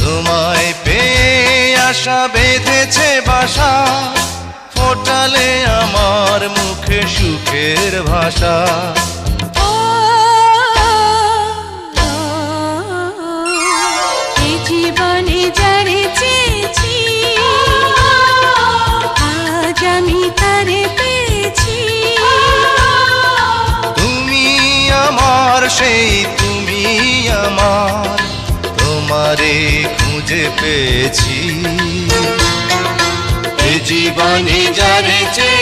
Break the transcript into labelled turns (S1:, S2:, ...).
S1: তোমায় পেয়ে আশা বেঁধেছে বাসা, ফোটালে আমার মুখে সুখের ভাষা।
S2: এই জীবনে যারে চেয়েছি আজ আমি তারে পেয়েছি।
S1: তুমি আমার সেই তুমি আমার, তোমারে খুঁজে পেয়েছি। এ জীবনে যারে চেয়েছি